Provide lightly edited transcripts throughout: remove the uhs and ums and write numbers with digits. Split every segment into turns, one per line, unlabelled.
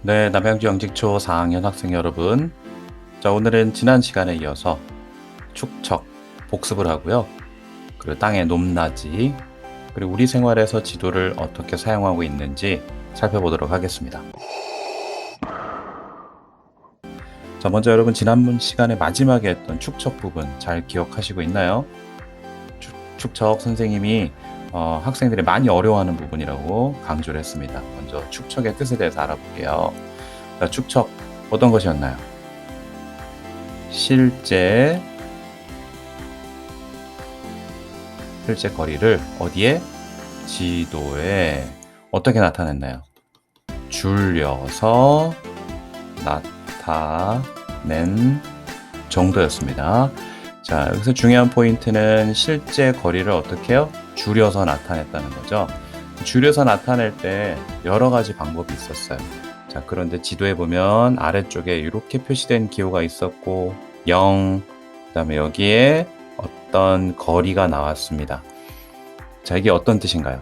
네, 남양주 영직초 4학년 학생 여러분. 자, 오늘은 지난 시간에 이어서 축척 복습을 하고요. 그리고 땅의 높낮이, 그리고 우리 생활에서 지도를 어떻게 사용하고 있는지 살펴보도록 하겠습니다. 자, 먼저 여러분 지난 시간에 마지막에 했던 축척 부분 잘 기억하시고 있나요? 축척 선생님이 학생들이 많이 어려워하는 부분이라고 강조를 했습니다. 먼저 축척의 뜻에 대해서 알아볼게요. 자, 축척 어떤 것이었나요? 실제 거리를 어디에? 지도에 어떻게 나타냈나요? 줄여서 나타낸 정도였습니다. 자, 여기서 중요한 포인트는 실제 거리를 어떻게 해요? 줄여서 나타냈다는 거죠. 줄여서 나타낼 때 여러 가지 방법이 있었어요. 자, 그런데 지도에 보면 아래쪽에 이렇게 표시된 기호가 있었고 0, 그 다음에 여기에 어떤 거리가 나왔습니다. 자, 이게 어떤 뜻인가요?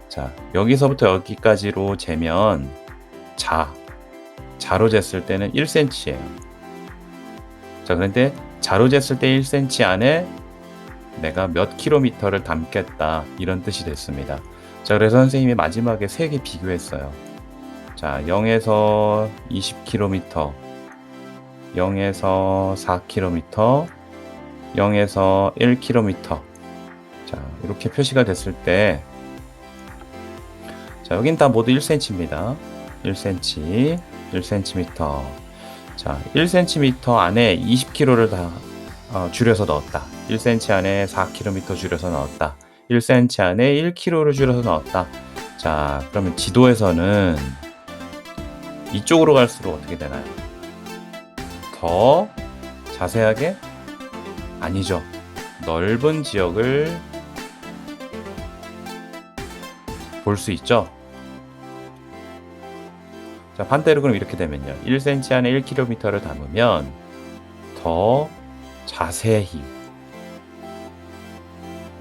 자, 여기서부터 여기까지로 재면 자로 쟀을 때는 1cm예요. 자, 그런데 자로 쟀을 때 1cm 안에 내가 몇 킬로미터를 담겠다, 이런 뜻이 됐습니다. 자, 그래서 선생님이 마지막에 3개 비교했어요. 자, 0에서 20km, 0에서 4km, 0에서 1km. 자, 이렇게 표시가 됐을 때, 자, 여긴 다 모두 1cm입니다. 1cm, 1cm. 자, 1cm 안에 20km를 다 줄여서 넣었다. 1cm 안에 4km 줄여서 넣었다. 1cm 안에 1km를 줄여서 넣었다. 자, 그러면 지도에서는 이쪽으로 갈수록 어떻게 되나요? 더 자세하게? 아니죠. 넓은 지역을 볼 수 있죠. 자, 반대로 그럼 이렇게 되면요. 1cm 안에 1km를 담으면 더 자세히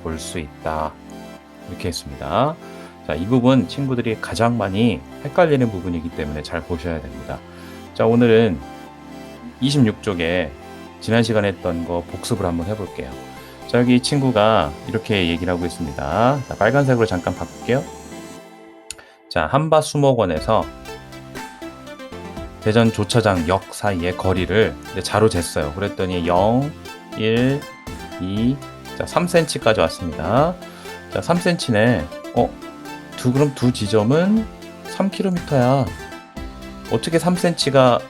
볼 수 있다. 이렇게 했습니다. 자, 이 부분 친구들이 가장 많이 헷갈리는 부분이기 때문에 잘 보셔야 됩니다. 자, 오늘은 26쪽에 지난 시간에 했던 거 복습을 한번 해볼게요. 자, 여기 친구가 이렇게 얘기를 하고 있습니다. 자, 빨간색으로 잠깐 바꿀게요. 자, 한밭수목원에서 대전 조차장역 사이의 거리를 자로 쟀어요. 그랬더니 0, 1, 2, 자, 3cm까지 왔습니다. 자, 3cm네. 그럼 두 지점은 3km야. 어떻게 3cm가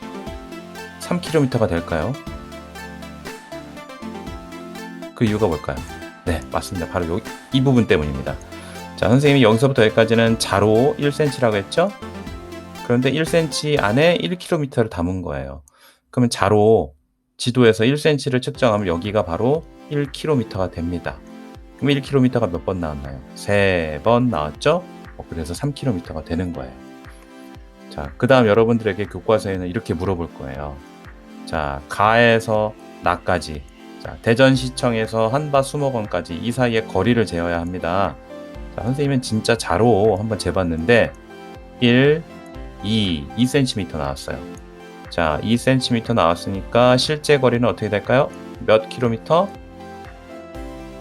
3km가 될까요? 그 이유가 뭘까요? 네, 맞습니다. 바로 이 부분 때문입니다. 자, 선생님이 여기서부터 여기까지는 자로 1cm라고 했죠? 그런데 1cm 안에 1km를 담은 거예요. 그러면 자로 지도에서 1cm를 측정하면 여기가 바로 1km가 됩니다. 그럼 1km가 몇 번 나왔나요? 3번 나왔죠? 그래서 3km가 되는 거예요. 자, 그 다음 여러분들에게 교과서에는 이렇게 물어볼 거예요. 자, 가에서 나까지, 자, 대전시청에서 한밭수목원까지 이 사이의 거리를 재어야 합니다. 자, 선생님은 진짜 자로 한번 재봤는데 2cm 나왔어요. 자, 2cm 나왔으니까 실제 거리는 어떻게 될까요? 몇 킬로미터?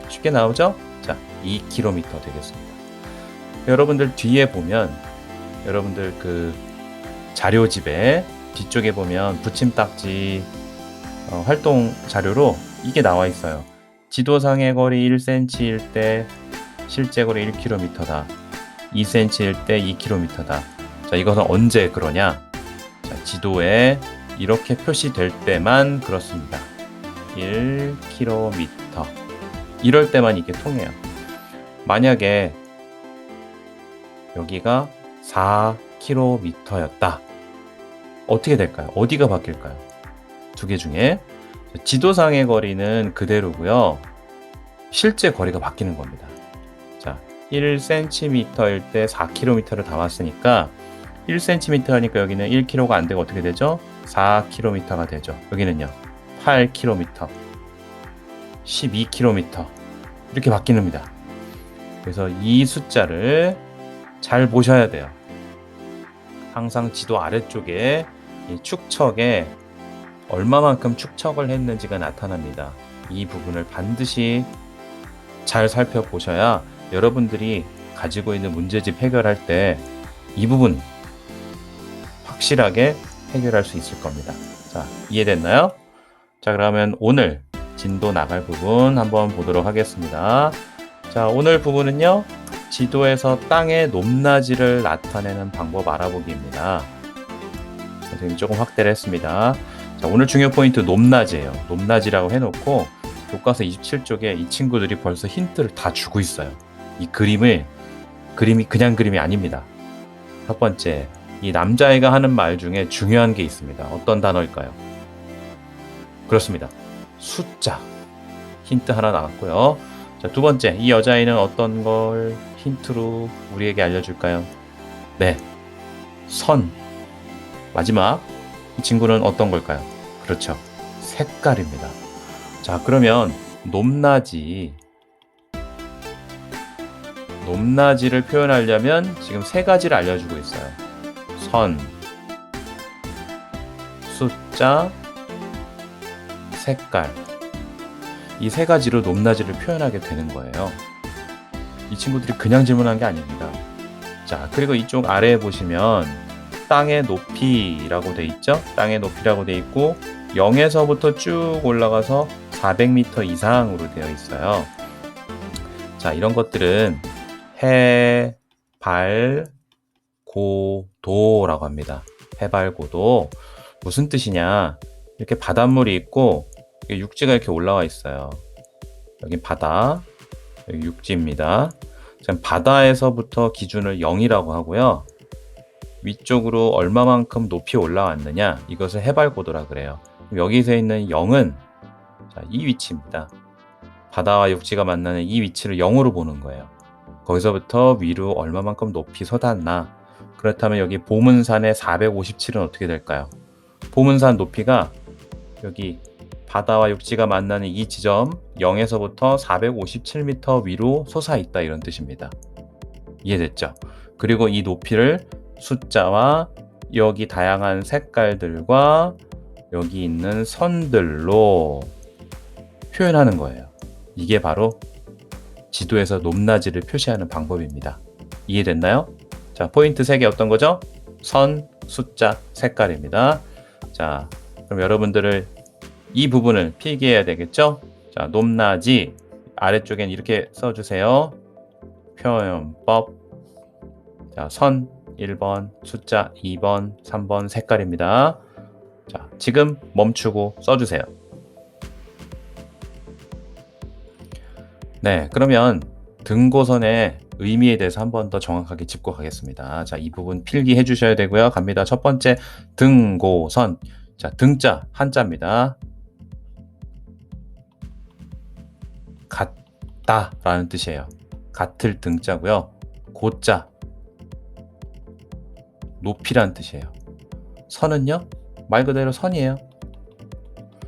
쉽게 나오죠? 자, 2km 되겠습니다. 여러분들 뒤에 보면, 여러분들 그 자료집에 뒤쪽에 보면 붙임딱지 활동 자료로 이게 나와 있어요. 지도상의 거리 1cm일 때 실제 거리 1km다. 2cm일 때 2km다. 자, 이것은 언제 그러냐? 자, 지도에 이렇게 표시될 때만 그렇습니다. 1km. 이럴 때만 이게 통해요. 만약에 여기가 4km였다. 어떻게 될까요? 어디가 바뀔까요? 두 개 중에 지도상의 거리는 그대로고요. 실제 거리가 바뀌는 겁니다. 자, 1cm일 때 4km를 담았으니까 1cm니까 여기는 1km가 안 되고 어떻게 되죠? 4km가 되죠. 여기는요. 8km, 12km 이렇게 바뀝니다. 그래서 이 숫자를 잘 보셔야 돼요. 항상 지도 아래쪽에 이 축척에 얼마만큼 축척을 했는지가 나타납니다. 이 부분을 반드시 잘 살펴보셔야 여러분들이 가지고 있는 문제집 해결할 때 이 부분 확실하게 해결할 수 있을 겁니다. 자, 이해됐나요? 자, 그러면 오늘 진도 나갈 부분 한번 보도록 하겠습니다. 자, 오늘 부분은요, 지도에서 땅의 높낮이를 나타내는 방법 알아보기입니다. 선생님이 조금 확대를 했습니다. 자, 오늘 중요 포인트 높낮이에요. 높낮이라고 해놓고 교과서 27쪽에 이 친구들이 벌써 힌트를 다 주고 있어요. 이 그림이 그냥 그림이 아닙니다. 첫 번째, 이 남자애가 하는 말 중에 중요한 게 있습니다. 어떤 단어일까요? 그렇습니다. 숫자. 힌트 하나 나왔고요. 자, 두 번째, 이 여자아이는 어떤 걸 힌트로 우리에게 알려줄까요? 네, 선. 마지막, 이 친구는 어떤 걸까요? 그렇죠, 색깔입니다. 자, 그러면 높낮이를 표현하려면 지금 세 가지를 알려주고 있어요. 선, 숫자, 색깔. 이 세 가지로 높낮이를 표현하게 되는 거예요. 이 친구들이 그냥 질문한 게 아닙니다. 자, 그리고 이쪽 아래에 보시면 땅의 높이라고 돼 있죠? 땅의 높이라고 돼 있고 0에서부터 쭉 올라가서 400m 이상으로 되어 있어요. 자, 이런 것들은 해발고도라고 합니다. 해발고도. 무슨 뜻이냐? 이렇게 바닷물이 있고 육지가 이렇게 올라와 있어요. 여기 바다, 여기 육지입니다. 바다에서부터 기준을 0이라고 하고요. 위쪽으로 얼마만큼 높이 올라왔느냐, 이것을 해발고도라 그래요. 여기서 있는 0은 이 위치입니다. 바다와 육지가 만나는 이 위치를 0으로 보는 거예요. 거기서부터 위로 얼마만큼 높이 솟았나. 그렇다면 여기 보문산의 457은 어떻게 될까요? 보문산 높이가 여기 바다와 육지가 만나는 이 지점 0에서부터 457m 위로 솟아있다, 이런 뜻입니다. 이해됐죠? 그리고 이 높이를 숫자와 여기 다양한 색깔들과 여기 있는 선들로 표현하는 거예요. 이게 바로 지도에서 높낮이를 표시하는 방법입니다. 이해됐나요? 자, 포인트 3개 어떤 거죠? 선, 숫자, 색깔입니다. 자, 그럼 여러분들을 이 부분을 필기해야 되겠죠? 자, 높낮이 아래쪽엔 이렇게 써주세요. 표현법. 자, 선 1번, 숫자 2번, 3번 색깔입니다. 자, 지금 멈추고 써주세요. 네, 그러면 등고선의 의미에 대해서 한 번 더 정확하게 짚고 가겠습니다. 자, 이 부분 필기해 주셔야 되고요. 갑니다. 첫 번째, 등고선. 자, 등자 한자입니다. 같다 라는 뜻이에요. 같을 등자고요. 고자, 높이라는 뜻이에요. 선은요, 말 그대로 선이에요.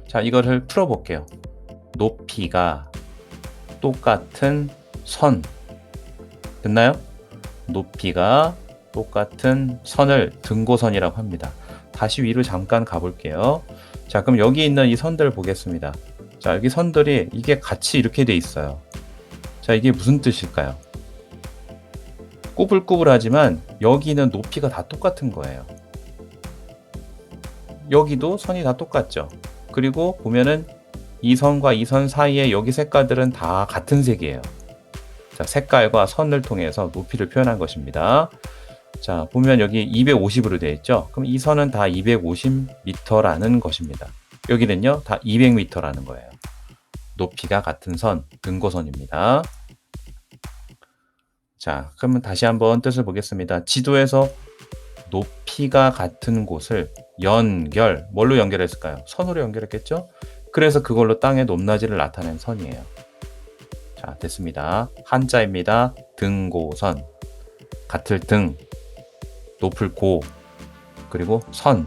자, 이거를 풀어볼게요. 높이가 똑같은 선. 됐나요? 높이가 똑같은 선을 등고선이라고 합니다. 다시 위로 잠깐 가볼게요. 자, 그럼 여기 있는 이 선들 보겠습니다. 자, 여기 선들이 이게 같이 이렇게 돼 있어요. 자, 이게 무슨 뜻일까요? 꾸불꾸불하지만 여기는 높이가 다 똑같은 거예요. 여기도 선이 다 똑같죠. 그리고 보면은 이 선과 이 선 사이에 여기 색깔들은 다 같은 색이에요. 자, 색깔과 선을 통해서 높이를 표현한 것입니다. 자, 보면 여기 250으로 되어 있죠. 그럼 이 선은 다 250m라는 것입니다. 여기는요, 다 200m라는 거예요. 높이가 같은 선, 등고선입니다. 자, 그러면 다시 한번 뜻을 보겠습니다. 지도에서 높이가 같은 곳을 뭘로 연결했을까요? 선으로 연결했겠죠? 그래서 그걸로 땅의 높낮이를 나타낸 선이에요. 자, 됐습니다. 한자입니다. 등고선. 같을 등, 높을 고, 그리고 선.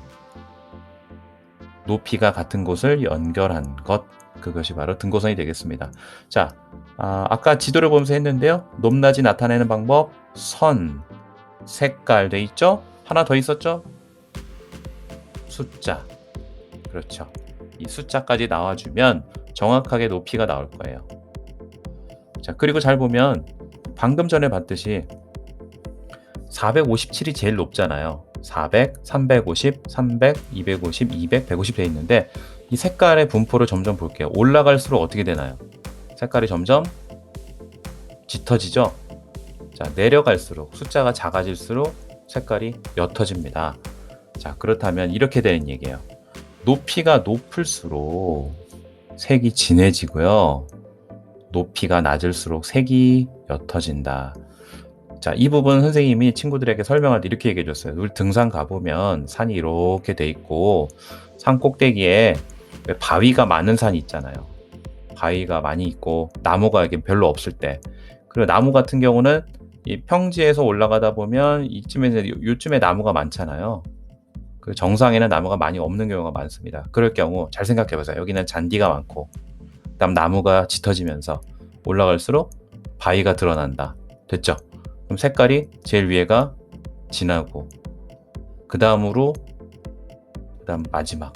높이가 같은 곳을 연결한 것. 그것이 바로 등고선이 되겠습니다. 자, 아까 지도를 보면서 했는데요. 높낮이 나타내는 방법, 선, 색깔 돼 있죠? 하나 더 있었죠? 숫자. 그렇죠. 이 숫자까지 나와주면 정확하게 높이가 나올 거예요. 자, 그리고 잘 보면 방금 전에 봤듯이 457이 제일 높잖아요. 400, 350, 300, 250, 200, 150 돼 있는데 이 색깔의 분포를 점점 볼게요. 올라갈수록 어떻게 되나요? 색깔이 점점 짙어지죠? 자, 내려갈수록 숫자가 작아질수록 색깔이 옅어집니다. 자, 그렇다면 이렇게 되는 얘기예요. 높이가 높을수록 색이 진해지고요. 높이가 낮을수록 색이 옅어진다. 자, 이 부분 선생님이 친구들에게 설명할 때 이렇게 얘기해 줬어요. 우리 등산 가보면 산이 이렇게 돼 있고 산 꼭대기에 바위가 많은 산이 있잖아요. 바위가 많이 있고 나무가 이게 별로 없을 때, 그리고 나무 같은 경우는 이 평지에서 올라가다 보면 요쯤에 나무가 많잖아요. 그 정상에는 나무가 많이 없는 경우가 많습니다. 그럴 경우 잘 생각해 보세요. 여기는 잔디가 많고 그다음 나무가 짙어지면서 올라갈수록 바위가 드러난다. 됐죠? 그럼 색깔이 제일 위에가 진하고 그 다음 마지막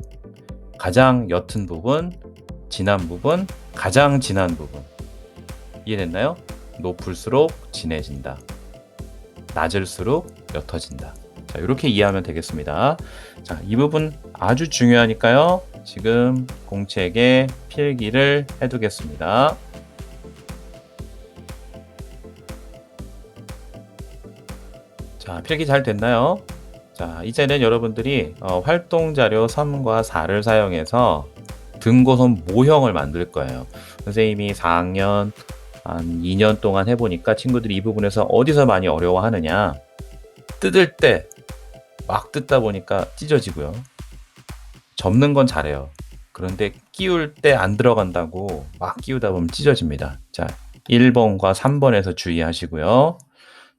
가장 옅은 부분, 진한 부분, 가장 진한 부분. 이해됐나요? 높을수록 진해진다. 낮을수록 옅어진다. 자, 이렇게 이해하면 되겠습니다. 자, 이 부분 아주 중요하니까요. 지금 공책에 필기를 해두겠습니다. 자, 필기 잘 됐나요? 자, 이제는 여러분들이 활동자료 3과 4를 사용해서 등고선 모형을 만들 거예요. 선생님이 4학년 한 2년 동안 해보니까 친구들이 이 부분에서 어디서 많이 어려워하느냐, 뜯을 때 막 뜯다 보니까 찢어지고요. 접는 건 잘해요. 그런데 끼울 때 안 들어간다고 막 끼우다 보면 찢어집니다. 자, 1번과 3번에서 주의하시고요.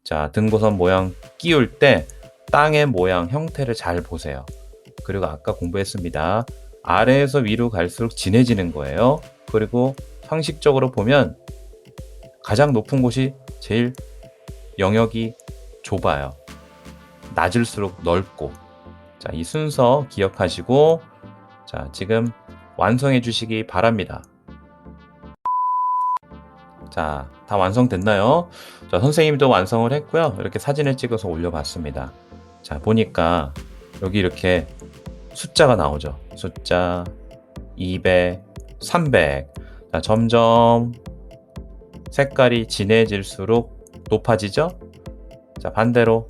자, 등고선 모양 끼울 때 땅의 모양, 형태를 잘 보세요. 그리고 아까 공부했습니다. 아래에서 위로 갈수록 진해지는 거예요. 그리고 상식적으로 보면 가장 높은 곳이 제일 영역이 좁아요. 낮을수록 넓고. 자, 이 순서 기억하시고, 자, 지금 완성해 주시기 바랍니다. 자, 다 완성됐나요? 자, 선생님도 완성을 했고요. 이렇게 사진을 찍어서 올려봤습니다. 자, 보니까 여기 이렇게 숫자가 나오죠. 숫자 200, 300. 자, 점점 색깔이 진해질수록 높아지죠? 자, 반대로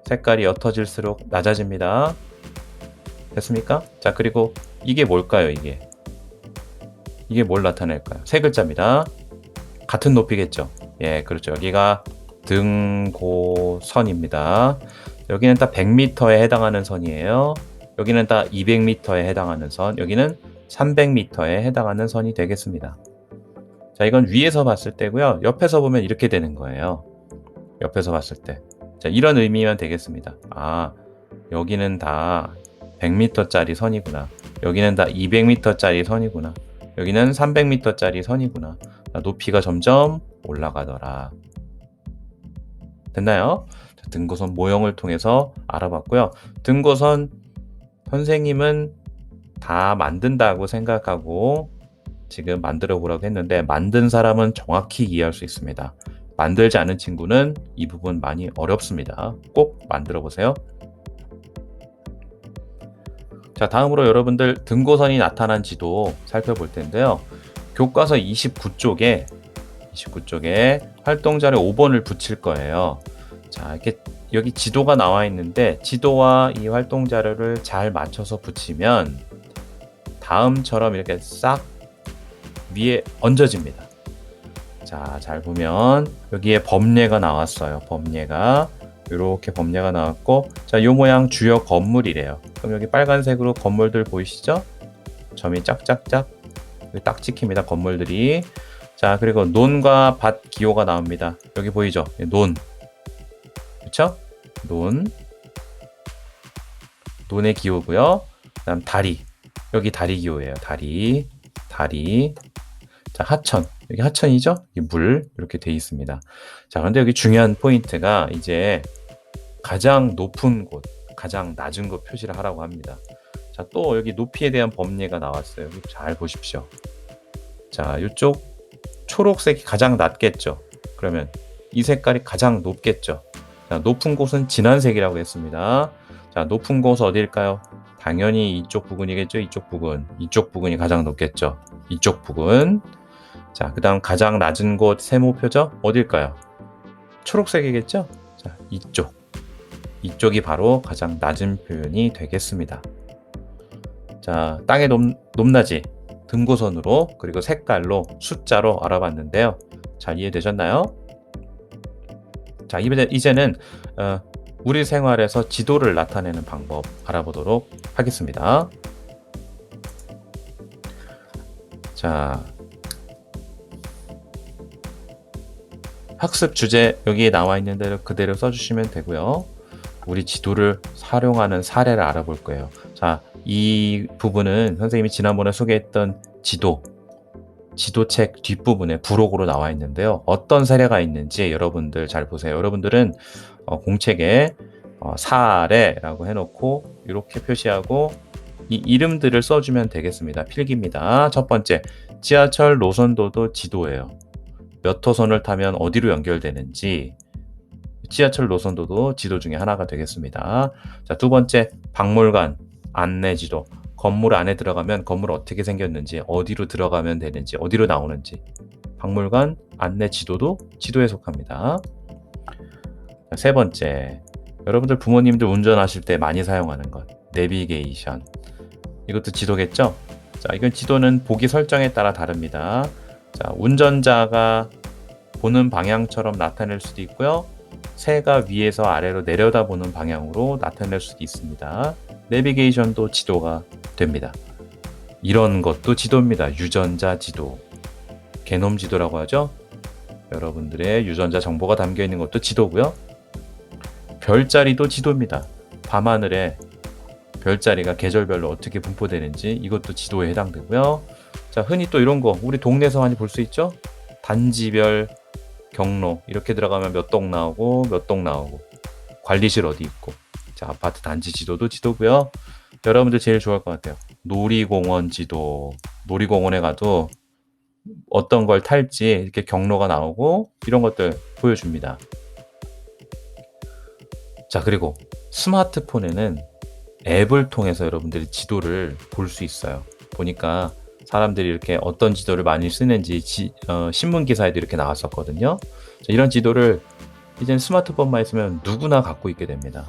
색깔이 옅어질수록 낮아집니다. 됐습니까? 자, 그리고 이게 뭘까요, 이게? 이게 뭘 나타낼까요? 세 글자입니다. 같은 높이겠죠? 예, 그렇죠. 여기가 등고선입니다. 여기는 딱 100m에 해당하는 선이에요. 여기는 딱 200m에 해당하는 선, 여기는 300m에 해당하는 선이 되겠습니다. 자, 이건 위에서 봤을 때고요. 옆에서 보면 이렇게 되는 거예요. 옆에서 봤을 때. 자, 이런 의미면 되겠습니다. 아, 여기는 다 100m짜리 선이구나. 여기는 다 200m짜리 선이구나. 여기는 300m짜리 선이구나. 자, 높이가 점점 올라가더라. 됐나요? 자, 등고선 모형을 통해서 알아봤고요. 등고선 선생님은 다 만든다고 생각하고 지금 만들어 보라고 했는데 만든 사람은 정확히 이해할 수 있습니다. 만들지 않은 친구는 이 부분 많이 어렵습니다. 꼭 만들어 보세요. 자, 다음으로 여러분들 등고선이 나타난 지도 살펴볼 텐데요. 교과서 29쪽에 활동자료 5번을 붙일 거예요. 자, 이렇게 여기 지도가 나와 있는데 지도와 이 활동자료를 잘 맞춰서 붙이면 다음처럼 이렇게 싹 위에 얹어집니다. 자, 잘 보면 여기에 범례가 나왔어요. 범례가 이렇게 범례가 나왔고, 자, 요 모양 주요 건물이래요. 그럼 여기 빨간색으로 건물들 보이시죠? 점이 짝짝짝 딱 찍힙니다. 건물들이. 자, 그리고 논과 밭 기호가 나옵니다. 여기 보이죠? 논. 그렇죠? 논의 기호고요. 그다음 다리. 여기 다리 기호예요. 다리. 자, 하천. 여기 하천이죠? 물 이렇게 돼 있습니다. 자, 그런데 여기 중요한 포인트가 이제 가장 높은 곳, 가장 낮은 곳 표시를 하라고 합니다. 자, 또 여기 높이에 대한 법리가 나왔어요. 잘 보십시오. 자, 이쪽 초록색이 가장 낮겠죠. 그러면 이 색깔이 가장 높겠죠. 자, 높은 곳은 진한 색이라고 했습니다. 자, 높은 곳 어디일까요? 당연히 이쪽 부분이겠죠. 이쪽 부분. 이쪽 부분이 가장 높겠죠. 이쪽 부분. 자, 그 다음 가장 낮은 곳 세모표죠? 어딜까요? 초록색이겠죠? 자, 이쪽. 이쪽이 바로 가장 낮은 표현이 되겠습니다. 자, 땅의 높낮이 등고선으로 그리고 색깔로 숫자로 알아봤는데요. 잘 이해되셨나요? 자, 이제는 우리 생활에서 지도를 나타내는 방법 알아보도록 하겠습니다. 자, 학습 주제 여기에 나와 있는 대로 그대로 써주시면 되고요. 우리 지도를 활용하는 사례를 알아볼 거예요. 자, 이 부분은 선생님이 지난번에 소개했던 지도책 뒷부분에 부록으로 나와 있는데요. 어떤 사례가 있는지 여러분들 잘 보세요. 여러분들은 공책에 사례라고 해놓고 이렇게 표시하고 이 이름들을 써주면 되겠습니다. 필기입니다. 첫 번째, 지하철 노선도도 지도예요. 몇 호선을 타면 어디로 연결되는지 지하철 노선도도 지도 중에 하나가 되겠습니다. 자, 두 번째, 박물관 안내지도. 건물 안에 들어가면 건물 어떻게 생겼는지, 어디로 들어가면 되는지, 어디로 나오는지. 박물관 안내지도도 지도에 속합니다. 자, 세 번째, 여러분들 부모님들 운전하실 때 많이 사용하는 것, 내비게이션. 이것도 지도겠죠? 자, 이건 지도는 보기 설정에 따라 다릅니다. 자, 운전자가 보는 방향처럼 나타낼 수도 있고요. 새가 위에서 아래로 내려다보는 방향으로 나타낼 수도 있습니다. 내비게이션도 지도가 됩니다. 이런 것도 지도입니다. 유전자 지도, 게놈 지도라고 하죠. 여러분들의 유전자 정보가 담겨 있는 것도 지도고요. 별자리도 지도입니다. 밤하늘에 별자리가 계절별로 어떻게 분포되는지 이것도 지도에 해당되고요. 자, 흔히 또 이런 거 우리 동네에서 많이 볼 수 있죠. 단지별 경로 이렇게 들어가면 몇 동 나오고 몇 동 나오고 관리실 어디 있고. 자, 아파트 단지 지도도 지도고요. 여러분들 제일 좋아할 것 같아요. 놀이공원 지도. 놀이공원에 가도 어떤 걸 탈지 이렇게 경로가 나오고 이런 것들 보여줍니다. 자, 그리고 스마트폰에는 앱을 통해서 여러분들이 지도를 볼 수 있어요. 보니까 사람들이 이렇게 어떤 지도를 많이 쓰는지 신문 기사에도 이렇게 나왔었거든요. 자, 이런 지도를 이제는 스마트폰만 있으면 누구나 갖고 있게 됩니다.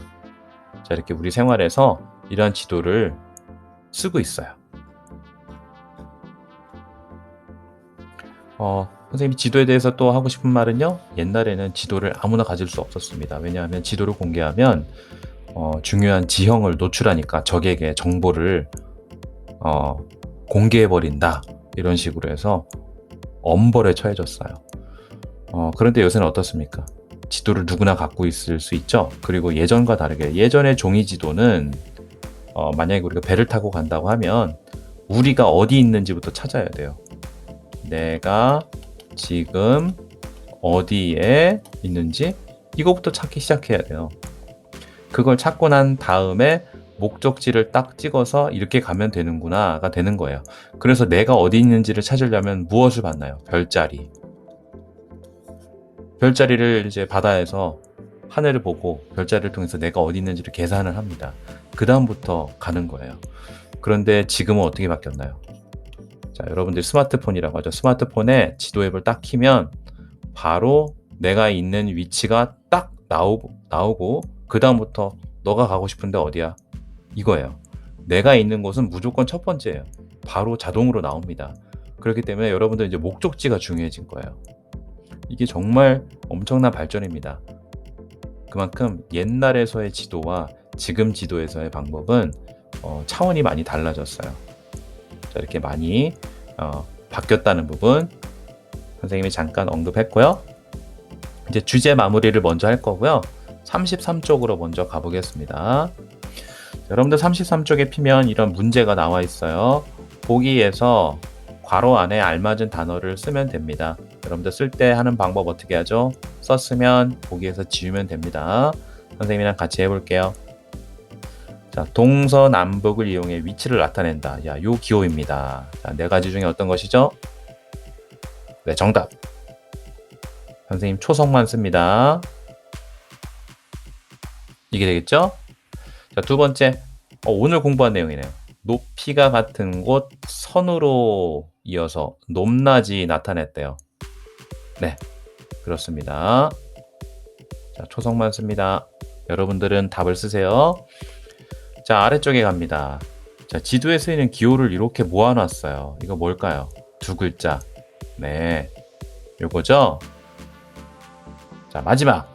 자, 이렇게 우리 생활에서 이런 지도를 쓰고 있어요. 선생님이 지도에 대해서 또 하고 싶은 말은요. 옛날에는 지도를 아무나 가질 수 없었습니다. 왜냐하면 지도를 공개하면 중요한 지형을 노출하니까 적에게 정보를 공개해버린다. 이런 식으로 해서 엄벌에 처해졌어요. 그런데 요새는 어떻습니까? 지도를 누구나 갖고 있을 수 있죠. 그리고 예전과 다르게 예전의 종이 지도는 만약에 우리가 배를 타고 간다고 하면 우리가 어디 있는지부터 찾아야 돼요. 내가 지금 어디에 있는지 이거부터 찾기 시작해야 돼요. 그걸 찾고 난 다음에 목적지를 딱 찍어서 이렇게 가면 되는구나가 되는 거예요. 그래서 내가 어디 있는지를 찾으려면 무엇을 받나요? 별자리. 별자리를 이제 바다에서 하늘을 보고 별자리를 통해서 내가 어디 있는지를 계산을 합니다. 그 다음부터 가는 거예요. 그런데 지금은 어떻게 바뀌었나요? 자, 여러분들 스마트폰이라고 하죠. 스마트폰에 지도 앱을 딱 키면 바로 내가 있는 위치가 딱 나오고 그 다음부터 너가 가고 싶은데 어디야? 이거예요. 내가 있는 곳은 무조건 첫 번째예요. 바로 자동으로 나옵니다. 그렇기 때문에 여러분들 이제 목적지가 중요해진 거예요. 이게 정말 엄청난 발전입니다. 그만큼 옛날에서의 지도와 지금 지도에서의 방법은 차원이 많이 달라졌어요. 자, 이렇게 많이 바뀌었다는 부분 선생님이 잠깐 언급했고요. 이제 주제 마무리를 먼저 할 거고요. 33쪽으로 먼저 가보겠습니다. 여러분들 33쪽에 피면 이런 문제가 나와 있어요. 보기에서 괄호 안에 알맞은 단어를 쓰면 됩니다. 여러분들 쓸 때 하는 방법 어떻게 하죠? 썼으면 보기에서 지우면 됩니다. 선생님이랑 같이 해볼게요. 자, 동서남북을 이용해 위치를 나타낸다. 야, 요 기호입니다. 자, 네 가지 중에 어떤 것이죠? 네, 정답. 선생님 초성만 씁니다. 이게 되겠죠? 자, 두 번째. 오늘 공부한 내용이네요. 높이가 같은 곳 선으로 이어서 높낮이 나타냈대요. 네, 그렇습니다. 자, 초성만 씁니다. 여러분들은 답을 쓰세요. 자, 아래쪽에 갑니다. 자, 지도에 쓰이는 기호를 이렇게 모아놨어요. 이거 뭘까요? 두 글자. 네, 요거죠? 자, 마지막.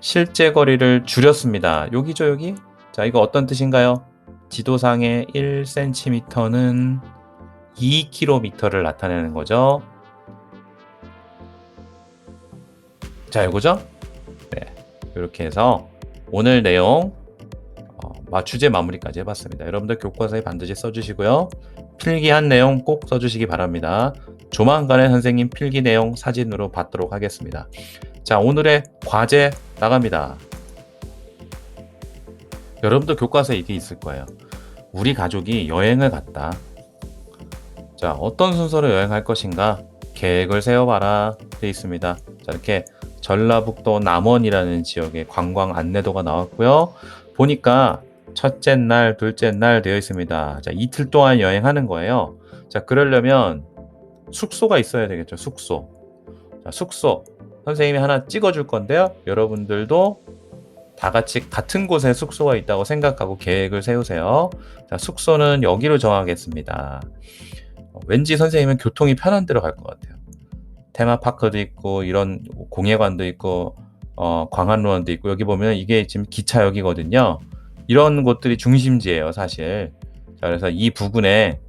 실제 거리를 줄였습니다. 여기죠, 여기? 자, 이거 어떤 뜻인가요? 지도상의 1cm는 2km를 나타내는 거죠. 자, 이거죠? 네, 이렇게 해서 오늘 내용 주제 마무리까지 해봤습니다. 여러분들 교과서에 반드시 써주시고요. 필기한 내용 꼭 써주시기 바랍니다. 조만간에 선생님 필기 내용 사진으로 받도록 하겠습니다. 자, 오늘의 과제 나갑니다. 여러분들 교과서에 이게 있을 거예요. 우리 가족이 여행을 갔다. 자, 어떤 순서로 여행할 것인가? 계획을 세워봐라. 되어 있습니다. 자, 이렇게 전라북도 남원이라는 지역의 관광 안내도가 나왔고요. 보니까 첫째 날, 둘째 날 되어 있습니다. 자, 이틀 동안 여행하는 거예요. 자, 그러려면 숙소가 있어야 되겠죠. 숙소. 자, 숙소. 선생님이 하나 찍어줄 건데요. 여러분들도 다 같이 같은 곳에 숙소가 있다고 생각하고 계획을 세우세요. 자, 숙소는 여기로 정하겠습니다. 왠지 선생님은 교통이 편한 데로 갈 것 같아요. 테마파크도 있고, 이런 공예관도 있고, 광안로원도 있고, 여기 보면 이게 지금 기차역이거든요. 이런 곳들이 중심지예요, 사실. 자, 그래서 이 부근에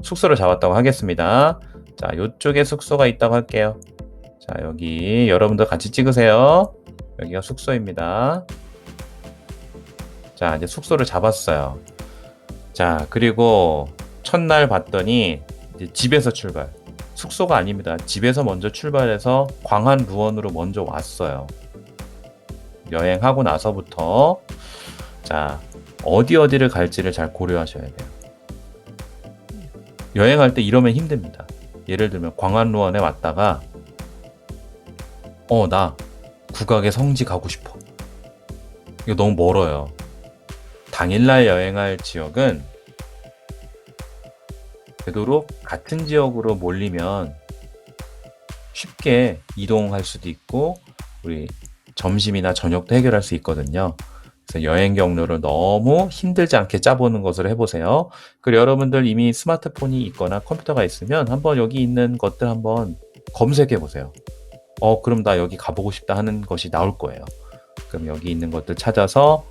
숙소를 잡았다고 하겠습니다. 자, 요쪽에 숙소가 있다고 할게요. 자, 여기 여러분들 같이 찍으세요. 여기가 숙소입니다. 자, 이제 숙소를 잡았어요. 자, 그리고 첫날 봤더니 이제 집에서 출발. 숙소가 아닙니다. 집에서 먼저 출발해서 광안루원으로 먼저 왔어요. 여행하고 나서부터 자, 어디를 갈지를 잘 고려하셔야 돼요. 여행할 때 이러면 힘듭니다. 예를 들면 광안루원에 왔다가 나 국악의 성지 가고 싶어. 이거 너무 멀어요. 당일날 여행할 지역은 되도록 같은 지역으로 몰리면 쉽게 이동할 수도 있고 우리 점심이나 저녁도 해결할 수 있거든요. 그래서 여행 경로를 너무 힘들지 않게 짜보는 것을 해보세요. 그리고 여러분들 이미 스마트폰이 있거나 컴퓨터가 있으면 한번 여기 있는 것들 한번 검색해 보세요. 그럼 나 여기 가보고 싶다 하는 것이 나올 거예요. 그럼 여기 있는 것들 찾아서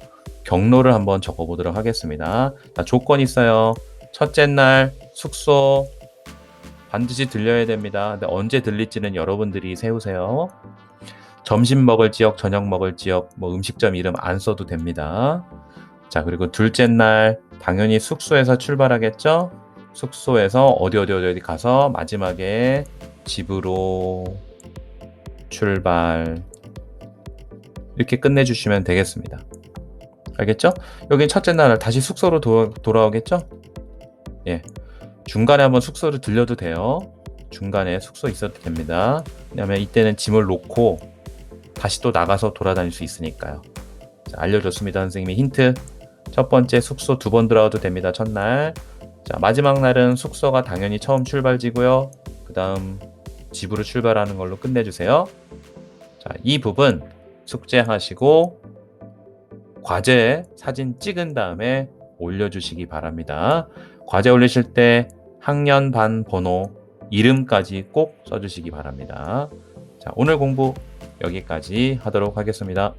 경로를 한번 적어보도록 하겠습니다. 자, 조건 있어요. 첫째 날 숙소 반드시 들려야 됩니다. 근데 언제 들릴지는 여러분들이 세우세요. 점심 먹을 지역, 저녁 먹을 지역, 음식점 이름 안 써도 됩니다. 자, 그리고 둘째 날 당연히 숙소에서 출발하겠죠? 숙소에서 어디 가서 마지막에 집으로 출발. 이렇게 끝내주시면 되겠습니다. 알겠죠? 여긴 첫째 날 다시 숙소로 돌아오겠죠? 예. 중간에 한번 숙소를 들려도 돼요. 중간에 숙소 있어도 됩니다. 왜냐면 이때는 짐을 놓고 다시 또 나가서 돌아다닐 수 있으니까요. 자, 알려줬습니다. 선생님이 힌트. 첫 번째 숙소 2번 들어가도 됩니다. 첫날. 자, 마지막 날은 숙소가 당연히 처음 출발지고요. 그 다음 집으로 출발하는 걸로 끝내주세요. 자, 이 부분 숙제하시고 과제 사진 찍은 다음에 올려주시기 바랍니다. 과제 올리실 때 학년 반 번호 이름까지 꼭 써주시기 바랍니다. 자, 오늘 공부 여기까지 하도록 하겠습니다.